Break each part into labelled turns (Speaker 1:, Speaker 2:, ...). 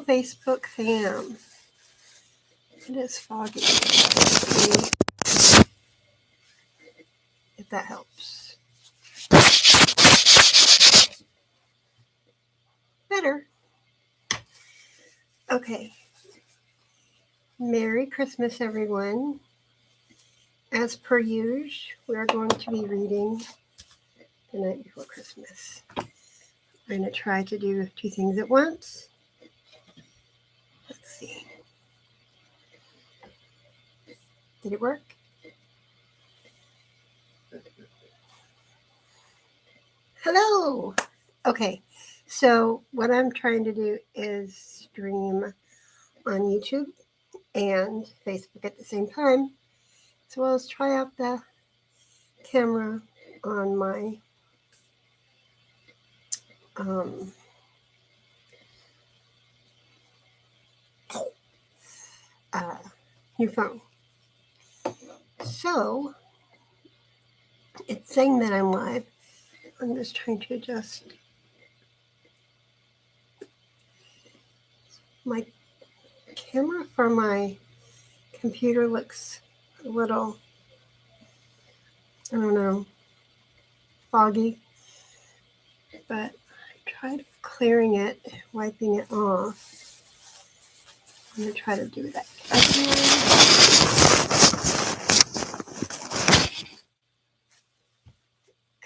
Speaker 1: Facebook fam. It is foggy. If that helps. Better. Okay. Merry Christmas, everyone. As per usual, we are going to be reading The Night Before Christmas. I'm going to try to do 2 things at once. Let's see. Did it work? Hello! Okay, so what I'm trying to do is stream on YouTube and Facebook at the same time, as well as try out the camera on my new phone. So, it's saying that I'm live. I'm just trying to adjust my camera for my computer. Looks a little, I don't know, foggy, but I tried clearing it, wiping it off. I'm going to try to do that again.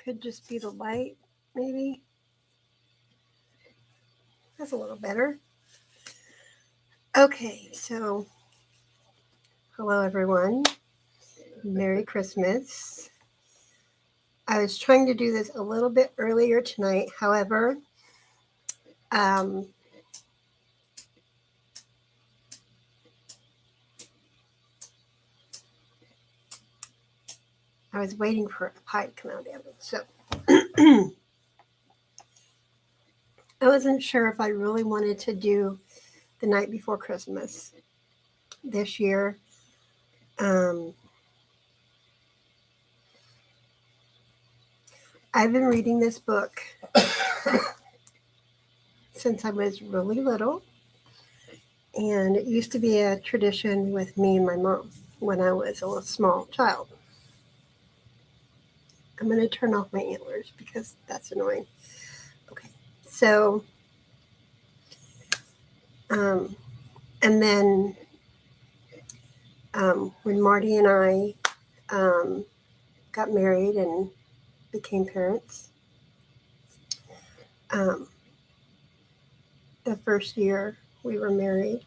Speaker 1: Could just be the light, maybe. That's a little better. Okay, so hello everyone. Merry Christmas. I was trying to do this a little bit earlier tonight. However, I was waiting for a pie to come out of the oven. So I wasn't sure if I really wanted to do The Night Before Christmas this year. I've been reading this book since I was really little, and it used to be a tradition with me and my mom when I was a small child. I'm going to turn off my antlers because that's annoying. Okay, so, and then when Marty and I got married and became parents, the first year we were married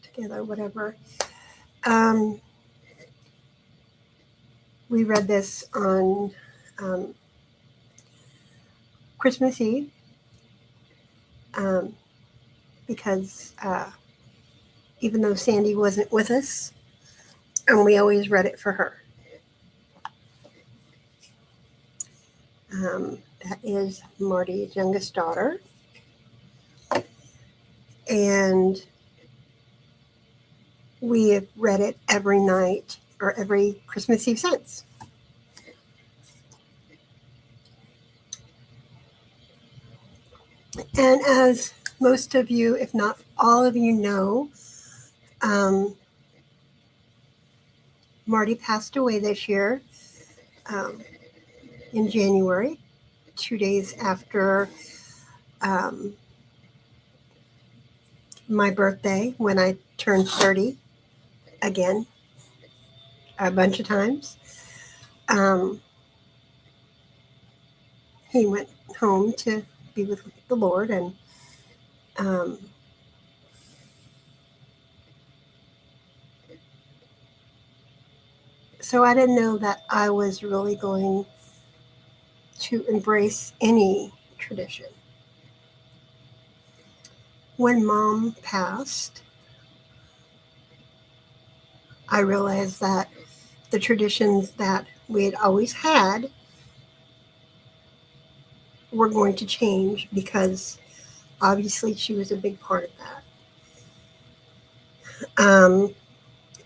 Speaker 1: together, whatever, we read this on Christmas Eve because even though Sandy wasn't with us, and we always read it for her. That is Marty's youngest daughter. And we have read it every night or every Christmas Eve since. And as most of you, if not all of you know, Marty passed away this year in January, 2 days after my birthday, when I turned 30 again, a bunch of times. He went home to be with the Lord, and so I didn't know that I was really going to embrace any tradition. When Mom passed, I realized that the traditions that we had always had were going to change because obviously she was a big part of that.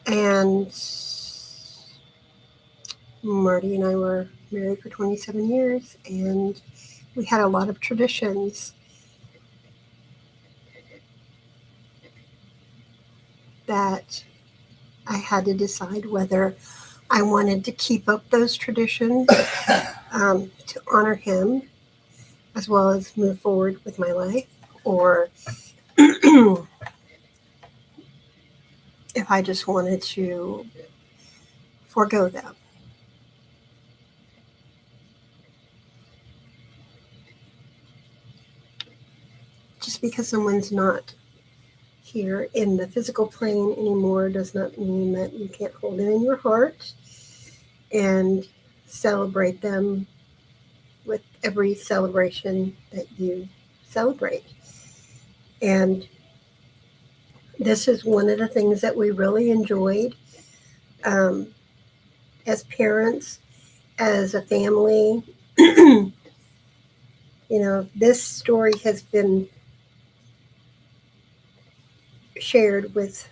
Speaker 1: And Marty and I were married for 27 years, and we had a lot of traditions. that I had to decide whether I wanted to keep up those traditions to honor him as well as move forward with my life, or if I just wanted to forego them. Just because someone's not here in the physical plane anymore does not mean that you can't hold them in your heart and celebrate them with every celebration that you celebrate. And this is one of the things that we really enjoyed um, as parents, as a family. This story has been shared with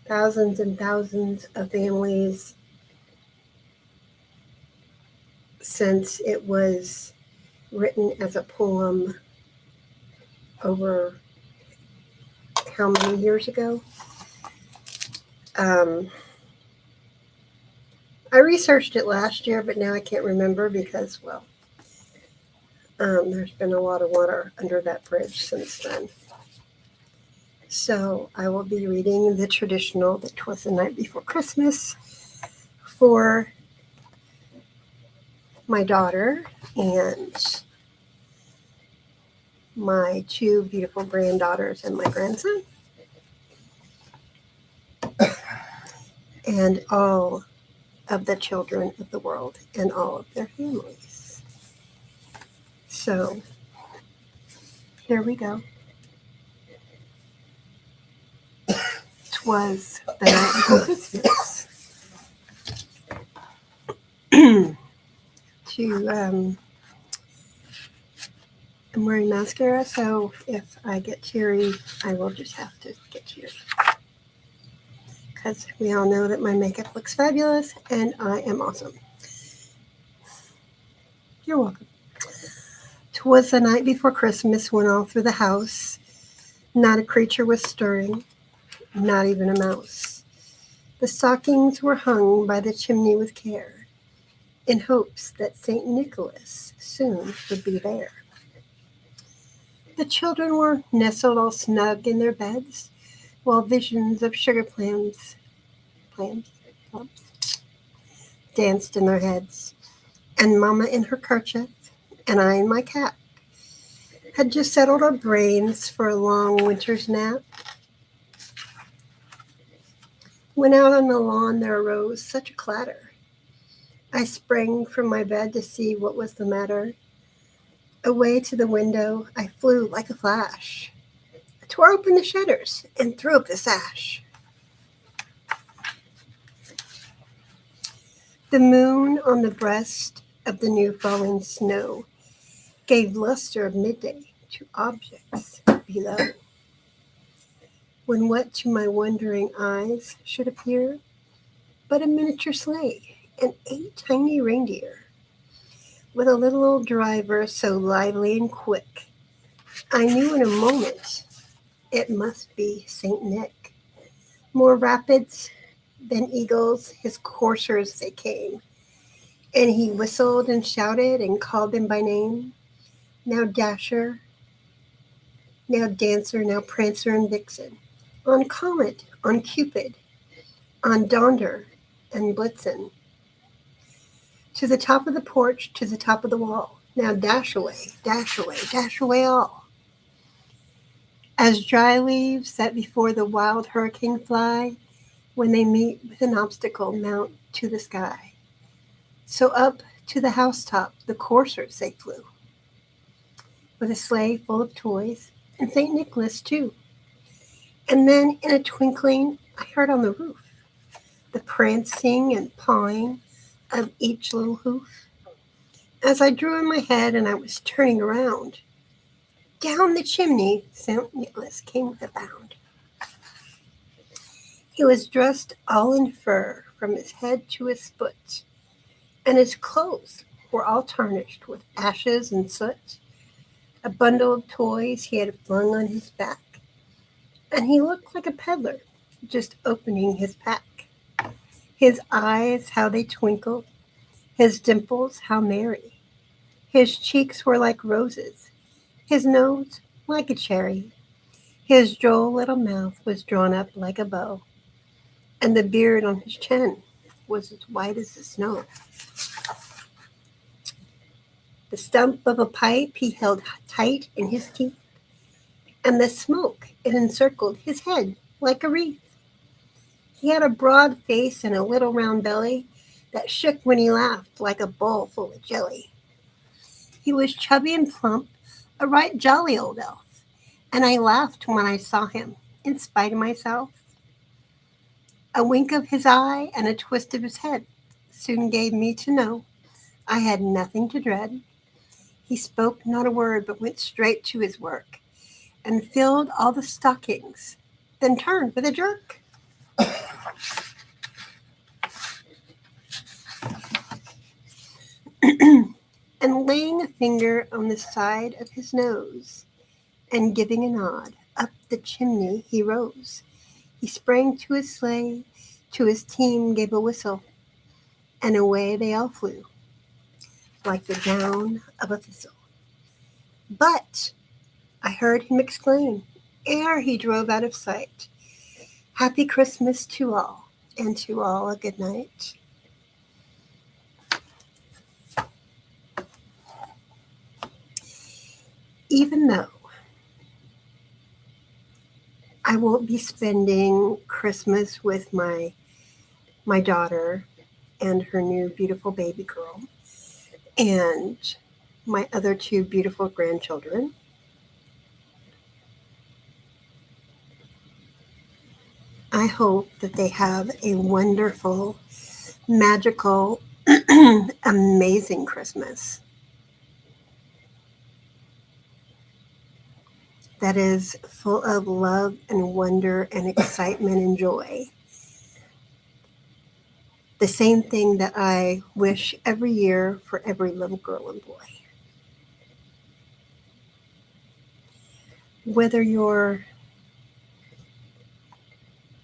Speaker 1: thousands and thousands of families since it was written as a poem over how many years ago? I researched it last year, but now I can't remember because, well, there's been a lot of water under that bridge since then. So I will be reading the traditional that 'twas the night before Christmas for my daughter and my two beautiful granddaughters and my grandson, and all of the children of the world and all of their families. So here we go. 'Twas the night before Christmas. I'm wearing mascara, so if I get teary, I will just have to get teary. Because we all know that my makeup looks fabulous and I am awesome. You're welcome. 'Twas the night before Christmas when all through the house not a creature was stirring, not even a mouse. The stockings were hung by the chimney with care, in hopes that St. Nicholas soon would be there. The children were nestled all snug in their beds, while visions of sugar plums, danced in their heads, and Mamma in her kerchief, and I in my cap, had just settled our brains for a long winter's nap, when out on the lawn there arose such a clatter. I sprang from my bed to see what was the matter. Away to the window I flew like a flash. I tore open the shutters and threw up the sash. The moon on the breast of the new falling snow gave luster of midday to objects below. When what to my wondering eyes should appear but a miniature sleigh and 8 tiny reindeer, with a little old driver so lively and quick, I knew in a moment it must be St. Nick. More rapids than eagles, his coursers they came, and he whistled and shouted and called them by name. Now Dasher, now Dancer, now Prancer and Vixen, on Comet, on Cupid, on Donder and Blitzen, to the top of the porch, to the top of the wall. Now dash away, dash away, dash away all. As dry leaves that before the wild hurricane fly, when they meet with an obstacle mount to the sky. So up to the housetop the coursers they flew, with a sleigh full of toys, and St. Nicholas too. And then in a twinkling I heard on the roof the prancing and pawing of each little hoof. As I drew in my head and I was turning around, down the chimney St. Nicholas came with a bound. He was dressed all in fur from his head to his foot, and his clothes were all tarnished with ashes and soot. A bundle of toys he had flung on his back, and he looked like a peddler just opening his pack. His eyes, how they twinkled, his dimples, how merry. His cheeks were like roses, his nose like a cherry. His droll little mouth was drawn up like a bow, and the beard on his chin was as white as the snow. The stump of a pipe he held tight in his teeth, and the smoke it encircled his head like a wreath. He had a broad face and a little round belly that shook when he laughed like a bowl full of jelly. He was chubby and plump, a right jolly old elf, and I laughed when I saw him, in spite of myself. A wink of his eye and a twist of his head soon gave me to know I had nothing to dread. He spoke not a word, but went straight to his work and filled all the stockings, then turned with a jerk. And laying a finger on the side of his nose, and giving a nod, up the chimney he rose. He sprang to his sleigh, to his team gave a whistle, and away they all flew, like the down of a thistle. But I heard him exclaim, ere he drove out of sight, Happy Christmas to all, and to all a good night. Even though I won't be spending Christmas with my daughter and her new beautiful baby girl and my other two beautiful grandchildren, I hope that they have a wonderful, magical, amazing Christmas that is full of love and wonder and excitement and joy. The same thing that I wish every year for every little girl and boy. Whether you're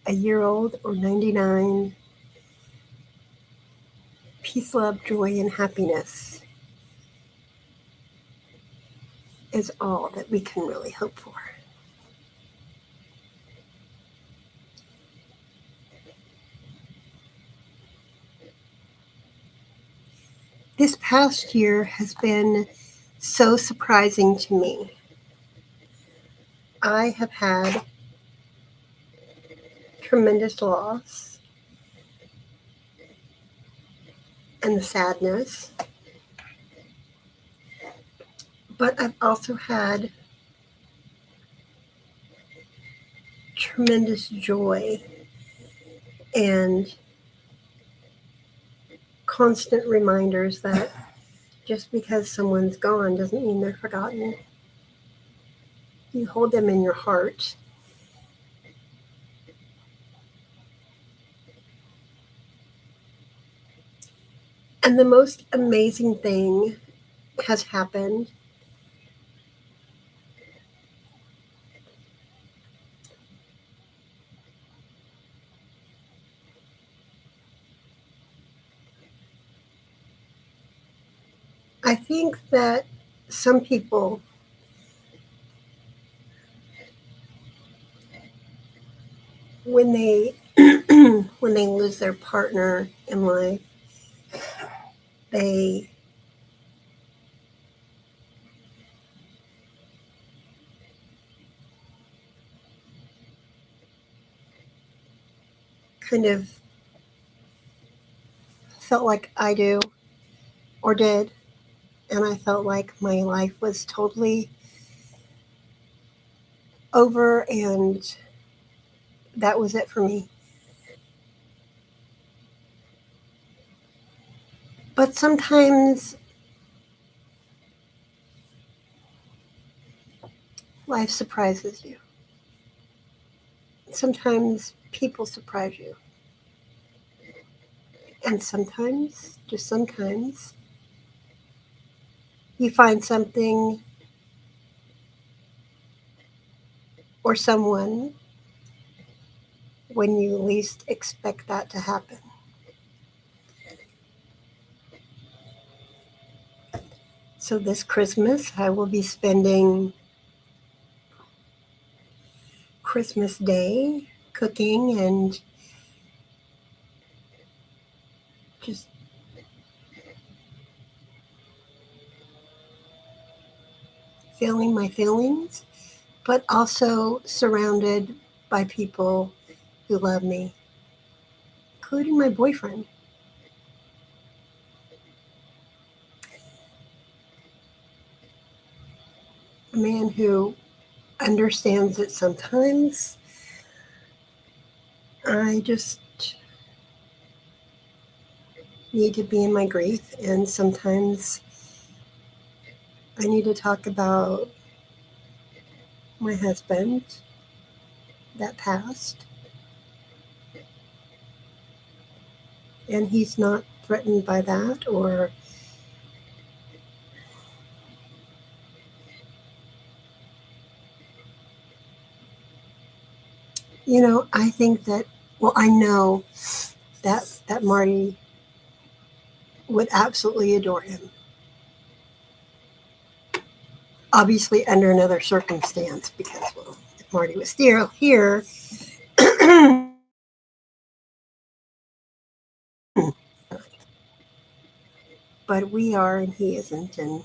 Speaker 1: a year old or 99, peace, love, joy, and happiness is all that we can really hope for. This past year has been so surprising to me. I have had tremendous loss and the sadness, but I've also had tremendous joy and constant reminders that just because someone's gone doesn't mean they're forgotten. You hold them in your heart. And the most amazing thing has happened. I think that some people, when they when they lose their partner in life, they kind of felt like I do or did, and I felt like my life was totally over and that was it for me. But sometimes life surprises you. Sometimes people surprise you. And sometimes, just sometimes, you find something or someone when you least expect that to happen. So this Christmas, I will be spending Christmas Day cooking and just feeling my feelings, but also surrounded by people who love me, including my boyfriend. A man who understands that sometimes I just need to be in my grief, and sometimes I need to talk about my husband that passed, and he's not threatened by that or I think that, well, I know that Marty would absolutely adore him. Obviously, under another circumstance, because, well, if Marty was still here, but we are, and he isn't, and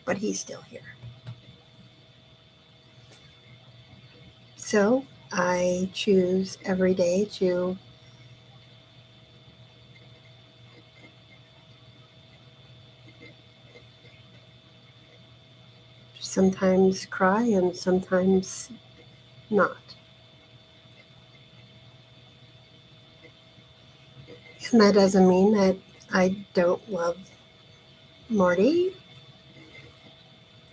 Speaker 1: but he's still here. So I choose every day to sometimes cry and sometimes not. And that doesn't mean that I don't love Marty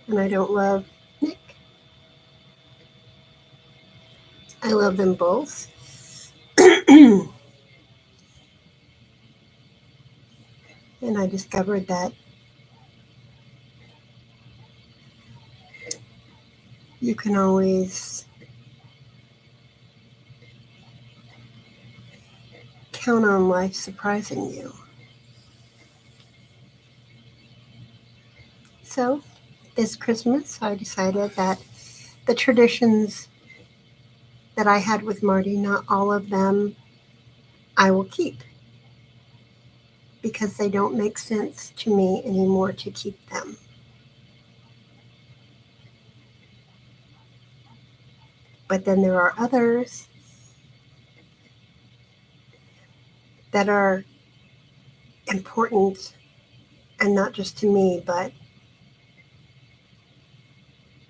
Speaker 1: and I don't love Nick. I love them both. And I discovered that you can always count on life surprising you. So this Christmas, I decided that the traditions that I had with Marty, not all of them I will keep because they don't make sense to me anymore to keep them. But then there are others that are important, and not just to me, but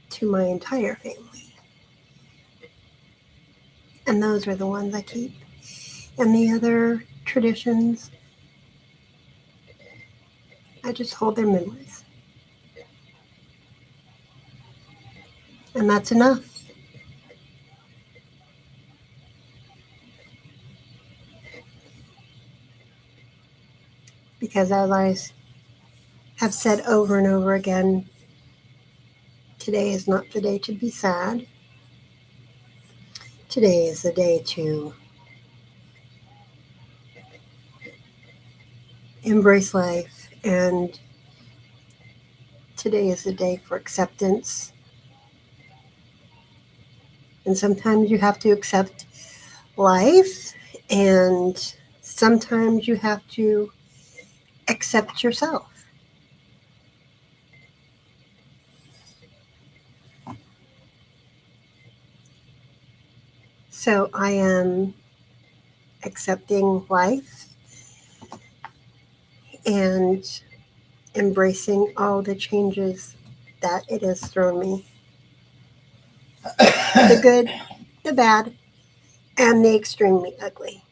Speaker 1: to my entire family. And those are the ones I keep. And the other traditions, I just hold their memories. And that's enough. Because as I have said over and over again, today is not the day to be sad. Today is the day to embrace life, and today is the day for acceptance. And sometimes you have to accept life, and sometimes you have to accept yourself. So I am accepting life and embracing all the changes that it has thrown me, the good, the bad, and the extremely ugly.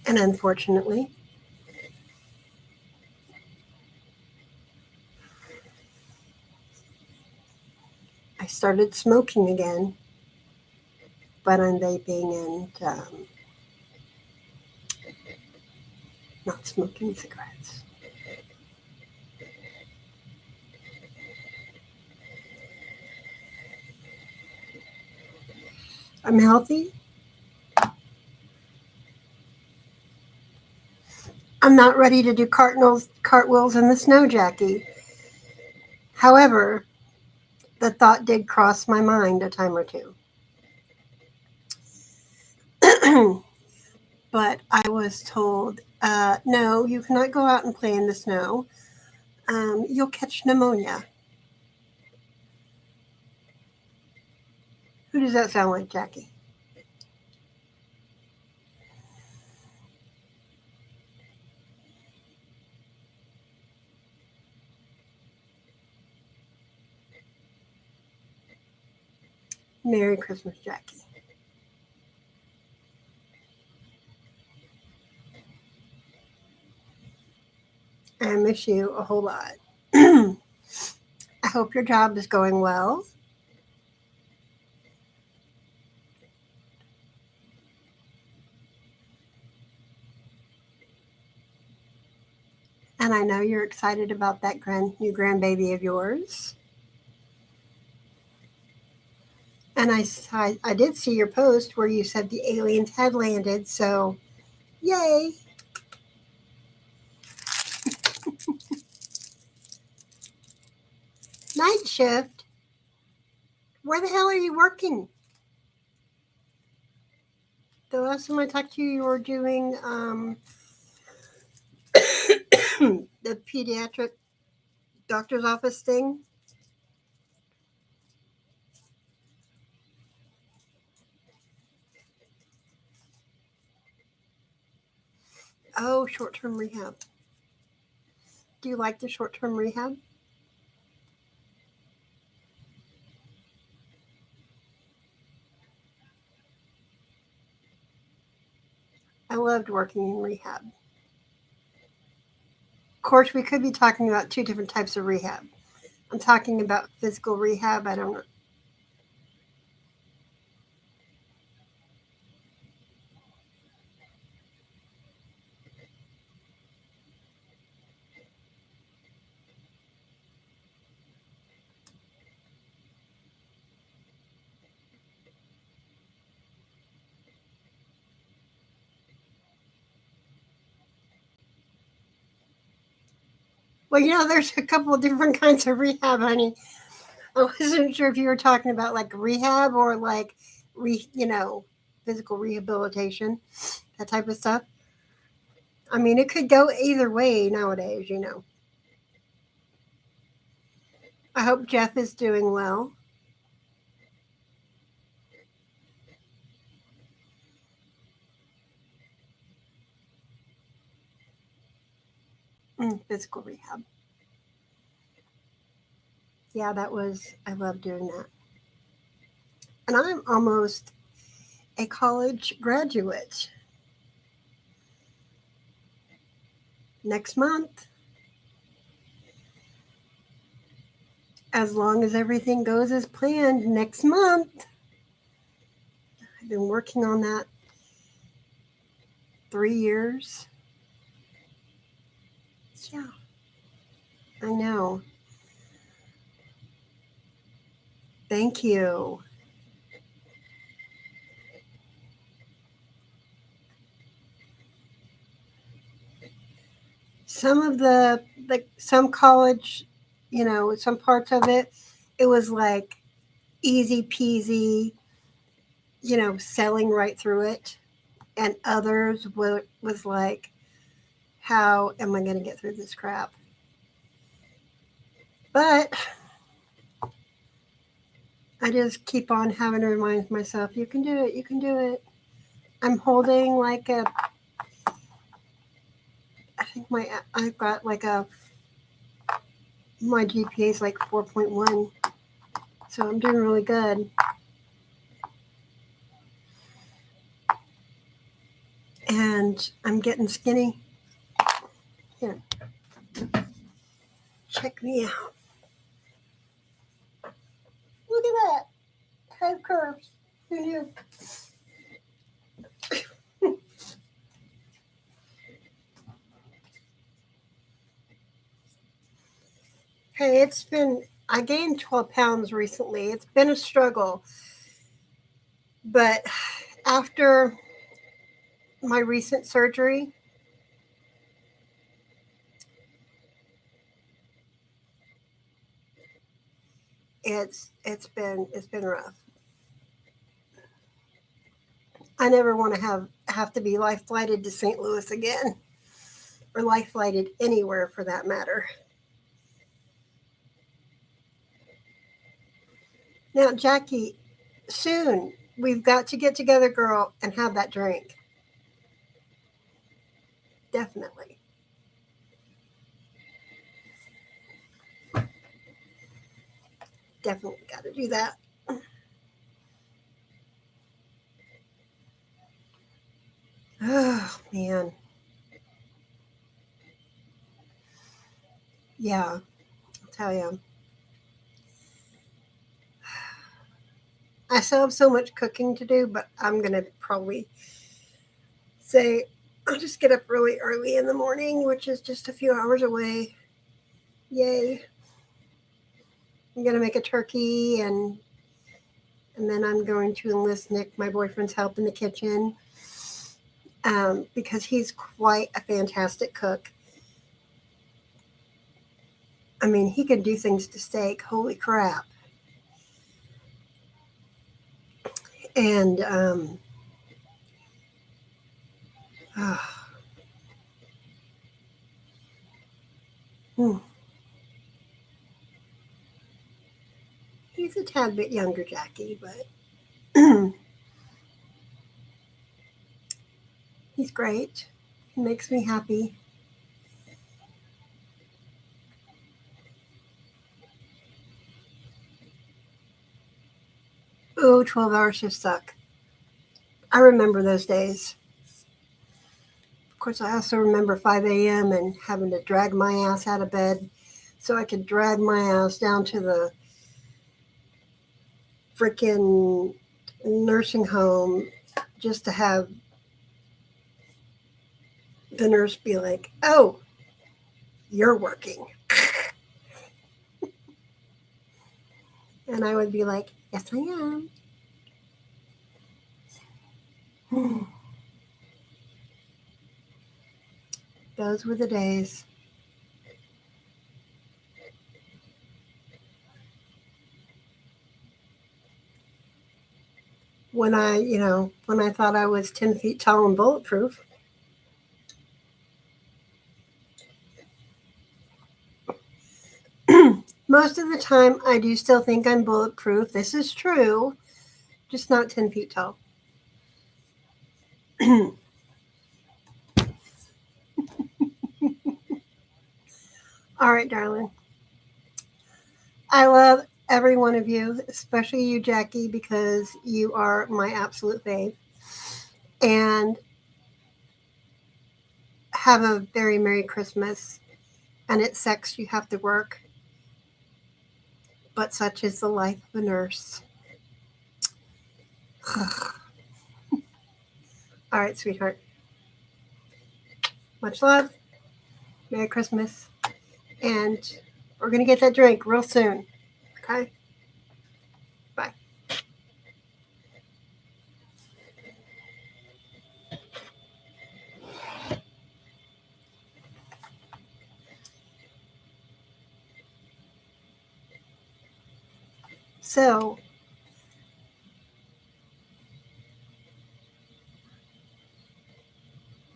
Speaker 1: And unfortunately, I started smoking again, but I'm vaping and not smoking cigarettes. I'm healthy. I'm not ready to do cartwheels in the snow, Jackie. However, the thought did cross my mind a time or two. But I was told, no, you cannot go out and play in the snow. You'll catch pneumonia. Who does that sound like, Jackie? Merry Christmas, Jackie. I miss you a whole lot. I hope your job is going well. And I know you're excited about that new grandbaby of yours. And I did see your post where you said the aliens had landed, so yay! Night shift? Where the hell are you working? The last time I talked to you, you were doing the pediatric doctor's office thing. Oh, short term rehab. Do you like the short term rehab? I loved working in rehab. Of course, we could be talking about two different types of rehab. I'm talking about physical rehab. I don't know. Well, there's a couple of different kinds of rehab, honey. I wasn't sure if you were talking about like rehab or like physical rehabilitation, that type of stuff. I mean, it could go either way nowadays. I hope Jeff is doing well. Physical rehab. Yeah, I love doing that. And I'm almost a college graduate next month. As long as everything goes as planned next month. I've been working on that 3 years. Yeah, I know. Thank you. Some of some college, some parts of it, it was like easy peasy, selling right through it. And others was like, how am I going to get through this crap? But I just keep on having to remind myself, you can do it, you can do it. I'm holding like I think I've got like my GPA is like 4.1. So I'm doing really good. And I'm getting skinny. Here, check me out. Look at that. I have curves. Who knew? Hey, I gained 12 pounds recently. It's been a struggle. But after my recent surgery, it's been rough. I never want to have to be life flighted to St. Louis again, or life flighted anywhere for that matter. Now, Jackie, soon we've got to get together, girl, and have that drink. Definitely. Definitely got to do that. Oh, man. Yeah, I'll tell you. I still have so much cooking to do, but I'm going to probably say I'll just get up really early in the morning, which is just a few hours away. Yay. I'm going to make a turkey, and then I'm going to enlist Nick, my boyfriend's help in the kitchen, because he's quite a fantastic cook. I mean, he can do things to steak. Holy crap. And oh, hmm. He's a tad bit younger, Jackie, but he's great. He makes me happy. Oh, 12-hour shifts suck. I remember those days. Of course, I also remember 5 a.m. and having to drag my ass out of bed so I could drag my ass down to the freaking nursing home just to have the nurse be like, "Oh, you're working." And I would be like, "Yes, I am." Those were the days. When I thought I was 10 feet tall and bulletproof. Most of the time, I do still think I'm bulletproof. This is true, just not 10 feet tall. All right, darling. I love every one of you, especially you, Jackie, because you are my absolute fave. And have a very Merry Christmas. And it sucks you have to work, but such is the life of a nurse. All right, sweetheart. Much love. Merry Christmas. And we're going to get that drink real soon. Okay? Bye. So,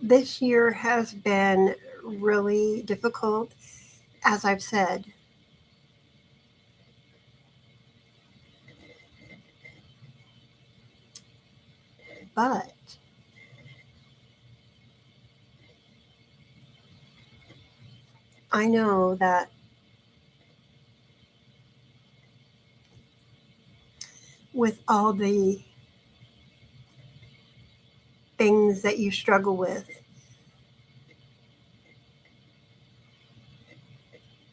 Speaker 1: this year has been really difficult, as I've said. But I know that with all the things that you struggle with,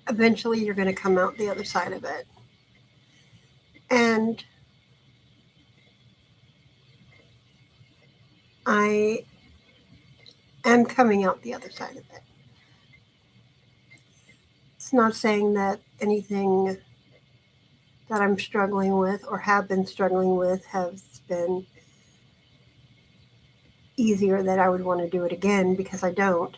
Speaker 1: eventually you're going to come out the other side of it. And I am coming out the other side of it. It's not saying that anything that I'm struggling with or have been struggling with has been easier that I would want to do it again, because I don't.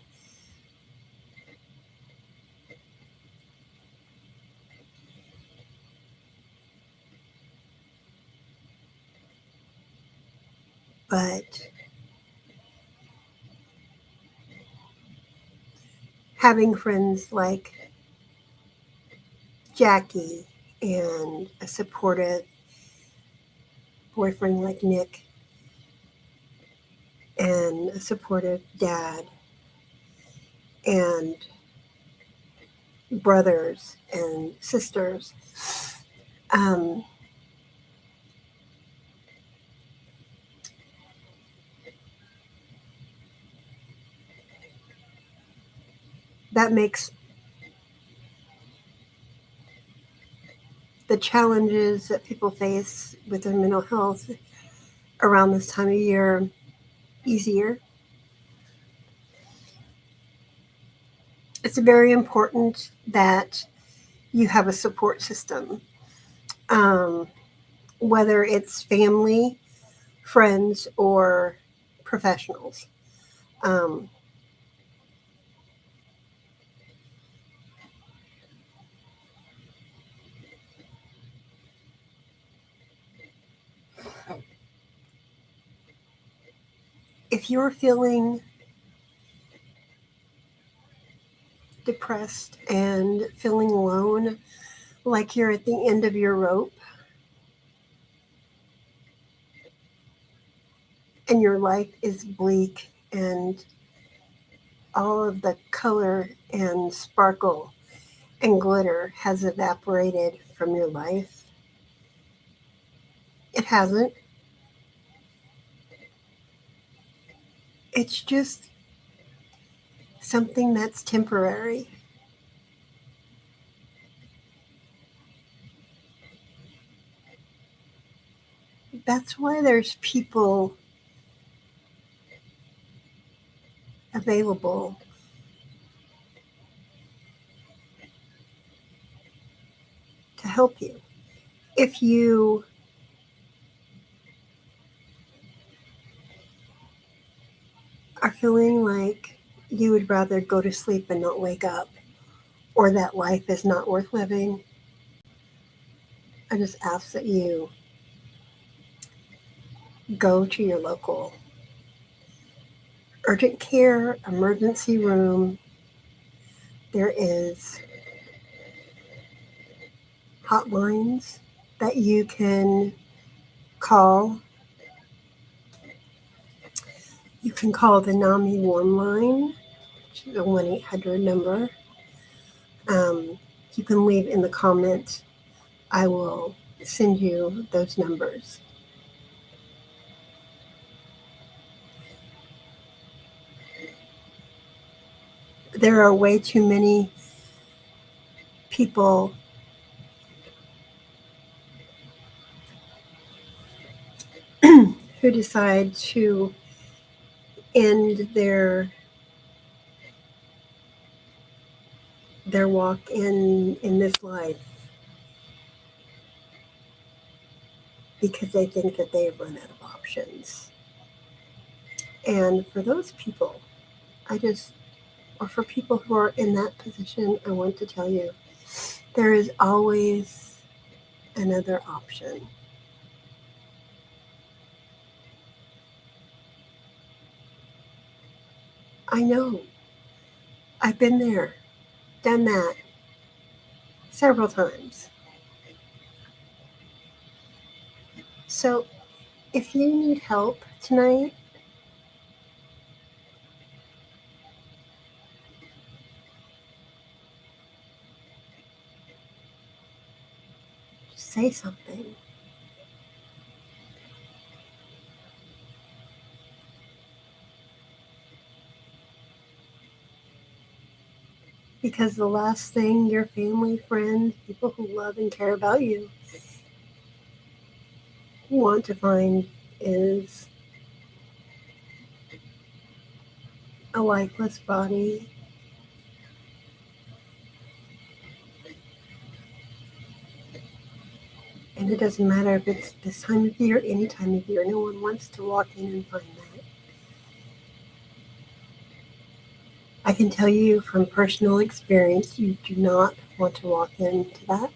Speaker 1: But having friends like Jackie and a supportive boyfriend like Nick and a supportive dad and brothers and sisters, um, that makes the challenges that people face with their mental health around this time of year easier. It's very important that you have a support system, um, whether it's family, friends, or professionals. Um, if you're feeling depressed and feeling alone, like you're at the end of your rope and your life is bleak and all of the color and sparkle and glitter has evaporated from your life, it hasn't. It's just something that's temporary. That's why there's people available to help you. If you are feeling like you would rather go to sleep and not wake up, or that life is not worth living, I just ask that you go to your local urgent care emergency room. There is hotlines that you can call. You can call the NAMI warm line, which is a 1-800 number. You can leave in the comment. I will send you those numbers. There are way too many people who decide to end their walk in this life because they think that they've run out of options. And for those people, or for people who are in that position, I want to tell you, there is always another option. I know. I've been there, done that several times. So if you need help tonight, say something. Because the last thing your family, friends, people who love and care about you want to find is a lifeless body. And it doesn't matter if it's this time of year, any time of year. No one wants to walk in and find that. I can tell you from personal experience, you do not want to walk into that.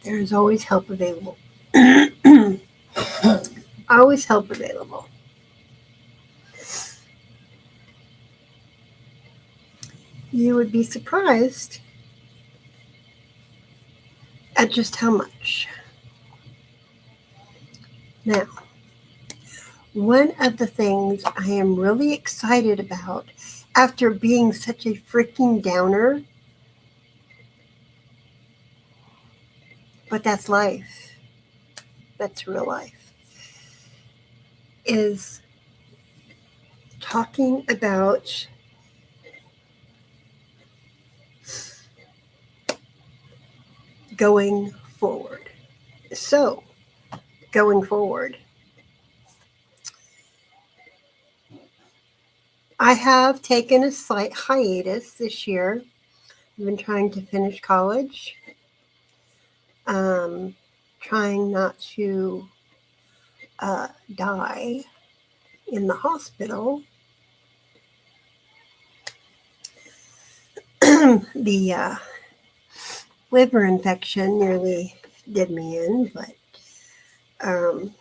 Speaker 1: There is always help available. Always help available. You would be surprised at just how much. Now, one of the things I am really excited about after being such a freaking downer, but that's life, that's real life, is talking about going forward. So, going forward, I have taken a slight hiatus this year. I've been trying to finish college, um, trying not to die in the hospital. The liver infection nearly did me in, but I'm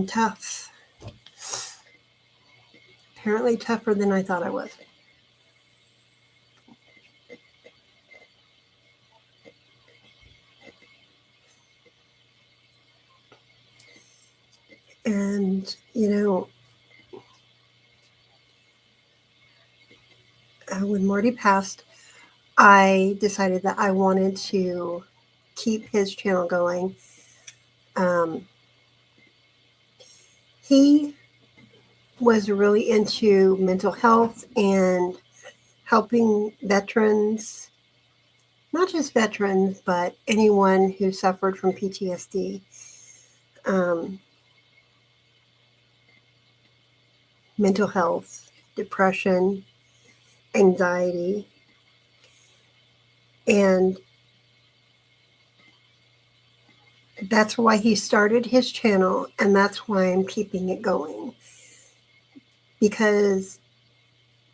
Speaker 1: tough. Apparently tougher than I thought I was. And, when Morty passed, I decided that I wanted to keep his channel going. He was really into mental health and helping veterans, not just veterans, but anyone who suffered from PTSD, mental health, depression, anxiety. And that's why he started his channel, and that's why I'm keeping it going. Because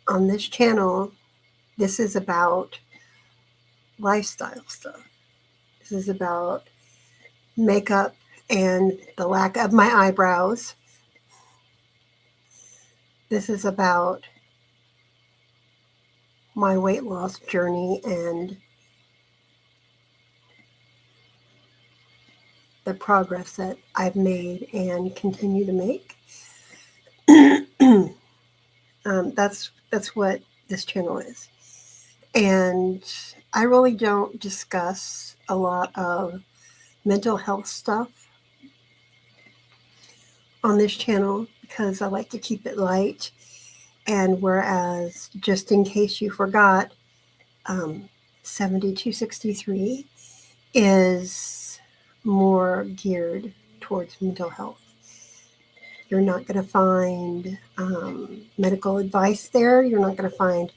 Speaker 1: on this channel, this is about lifestyle stuff. This is about makeup and the lack of my eyebrows. This is about my weight loss journey and the progress that I've made and continue to make. That's what this channel is. And I really don't discuss a lot of mental health stuff on this channel because I like to keep it light. And whereas, just in case you forgot, 7263 is more geared towards mental health. You're not going to find medical advice there. You're not going to find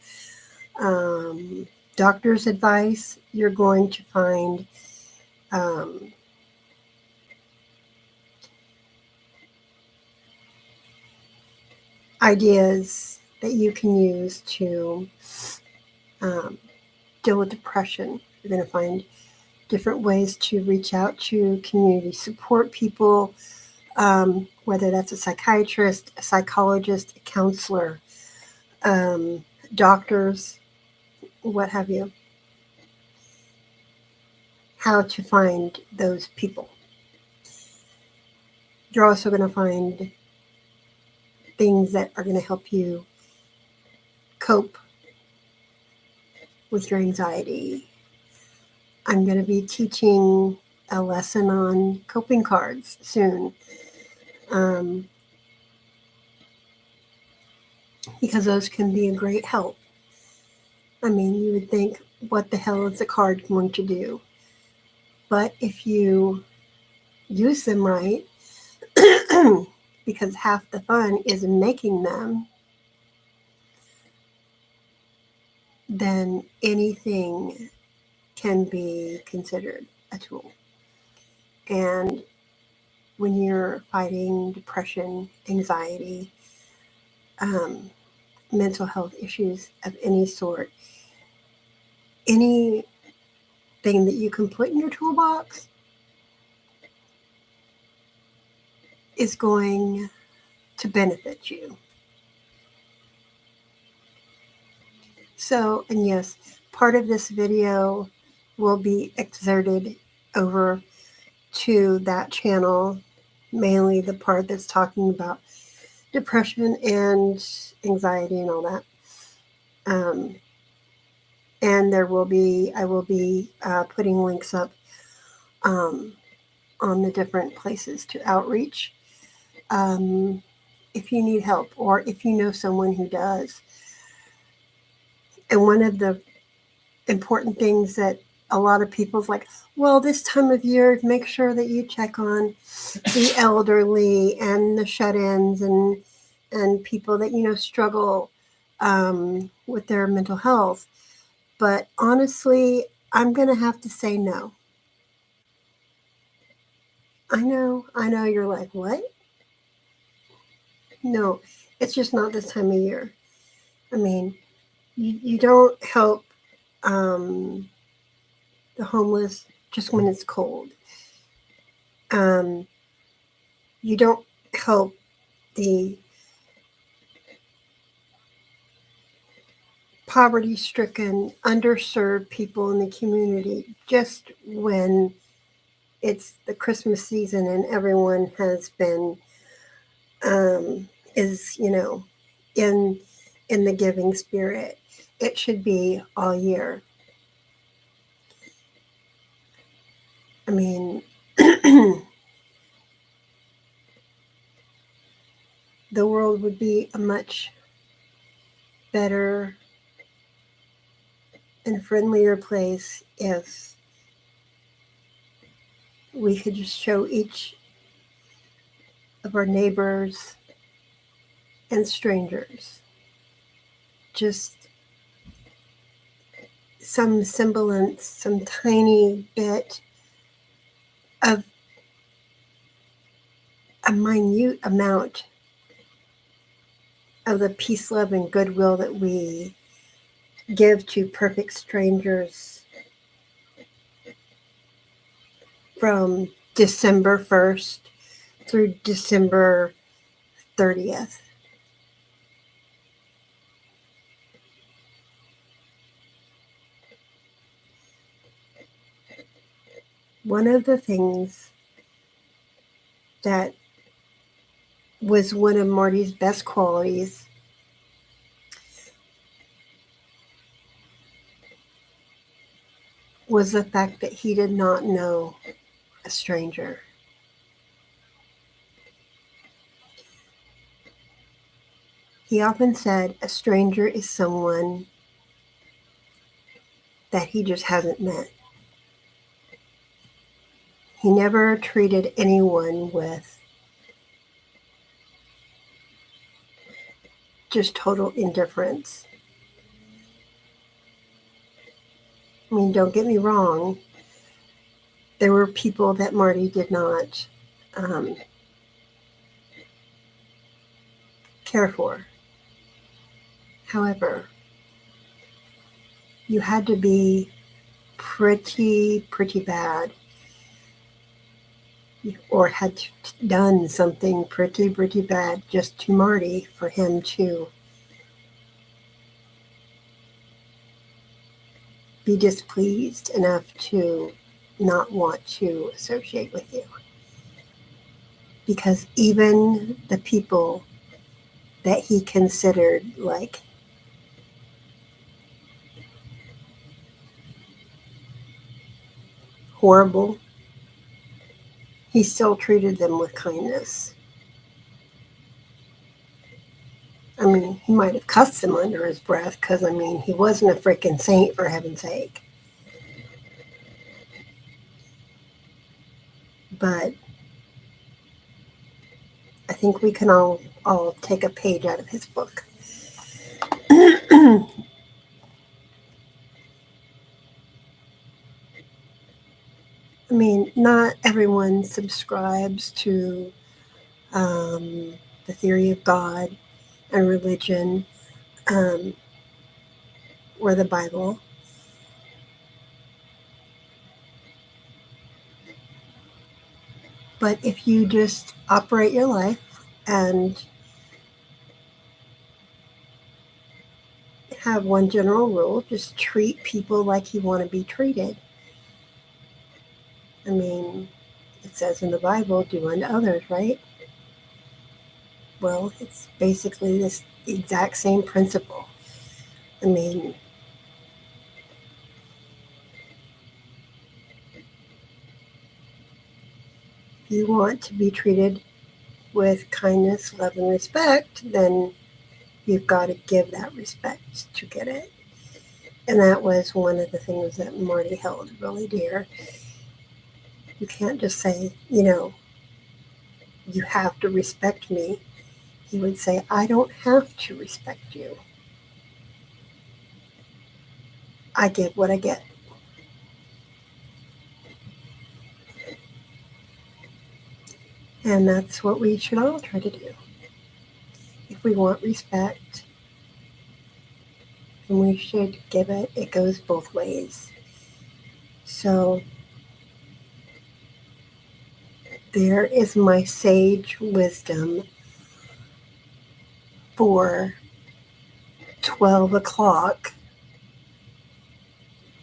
Speaker 1: doctor's advice. You're going to find ideas that you can use to deal with depression. You're going to find different ways to reach out to community support people, whether that's a psychiatrist, a psychologist, a counselor, doctors, what have you. How to find those people. You're also going to find things that are going to help you cope with your anxiety. I'm going to be teaching a lesson on coping cards soon. Because those can be a great help. I mean, you would think, what the hell is a card going to do? But if you use them right, because half the fun is in making them, then anything can be considered a tool. And when you're fighting depression, anxiety, mental health issues of any sort, anything that you can put in your toolbox is going to benefit you. So, and yes, part of this video will be exerted over to that channel, mainly the part that's talking about depression and anxiety and all that. And I will be putting links up on the different places to outreach. If you need help or if you know someone who does. And one of the important things that a lot of people's like, well, this time of year, make sure that you check on the elderly and the shut-ins and people that, struggle with their mental health. But honestly, I'm going to have to say no. I know you're like, what? No, it's just not this time of year. I mean, you don't help the homeless just when it's cold. You don't help the poverty-stricken, underserved people in the community just when it's the Christmas season and everyone has been is in the giving spirit. It should be all year. I mean, the world would be a much better and friendlier place if we could just show each of our neighbors and strangers just some semblance, some tiny bit of a minute amount of the peace, love, and goodwill that we give to perfect strangers from December 1st through December 30th. One of the things that was one of Marty's best qualities was the fact that he did not know a stranger. He often said a stranger is someone that he just hasn't met. He never treated anyone with just total indifference. I mean, don't get me wrong. There were people that Marty did not care for. However, you had to be pretty bad or had done something pretty bad just to Marty for him to be displeased enough to not want to associate with you. Because even the people that he considered like horrible, he still treated them with kindness. I mean, he might have cussed them under his breath because, I mean, he wasn't a freaking saint, for heaven's sake. But I think we can all take a page out of his book. everyone subscribes to the theory of God and religion or the Bible. But if you just operate your life and have one general rule, just treat people like you want to be treated. I mean, it says in the Bible, do unto others, right? Well, it's basically this exact same principle. I mean, if you want to be treated with kindness, love, and respect, then you've got to give that respect to get it. And that was one of the things that Marty held really dear. You can't just say, you have to respect me. He would say, I don't have to respect you. I give what I get. And that's what we should all try to do. If we want respect, and we should give it, it goes both ways. So there is my sage wisdom for 12 o'clock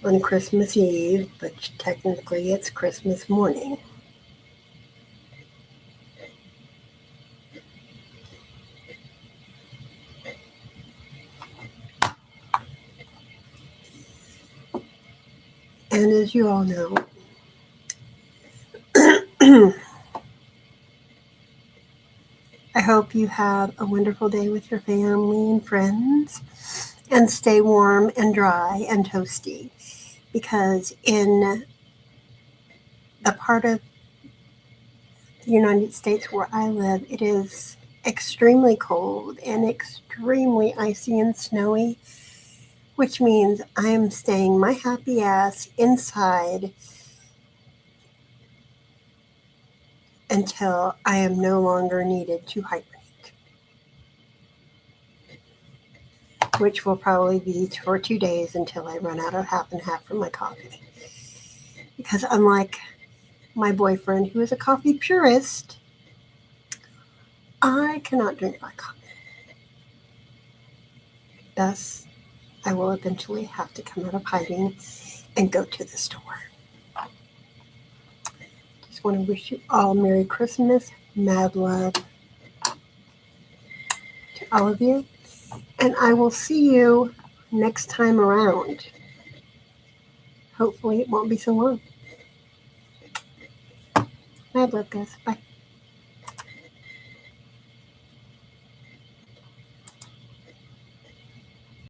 Speaker 1: on Christmas Eve, but technically it's Christmas morning. And as you all know, I hope you have a wonderful day with your family and friends, and stay warm and dry and toasty, because in the part of the United States where I live, it is extremely cold and extremely icy and snowy, which means I am staying my happy ass inside until I am no longer needed to hibernate, which will probably be for 2 days until I run out of half and half for my coffee. Because unlike my boyfriend, who is a coffee purist, I cannot drink my coffee. Thus, I will eventually have to come out of hiding and go to the store. Just want to wish you all Merry Christmas, mad love to all of you, and I will see you next time around. Hopefully it won't be so long. Mad love, guys. Bye.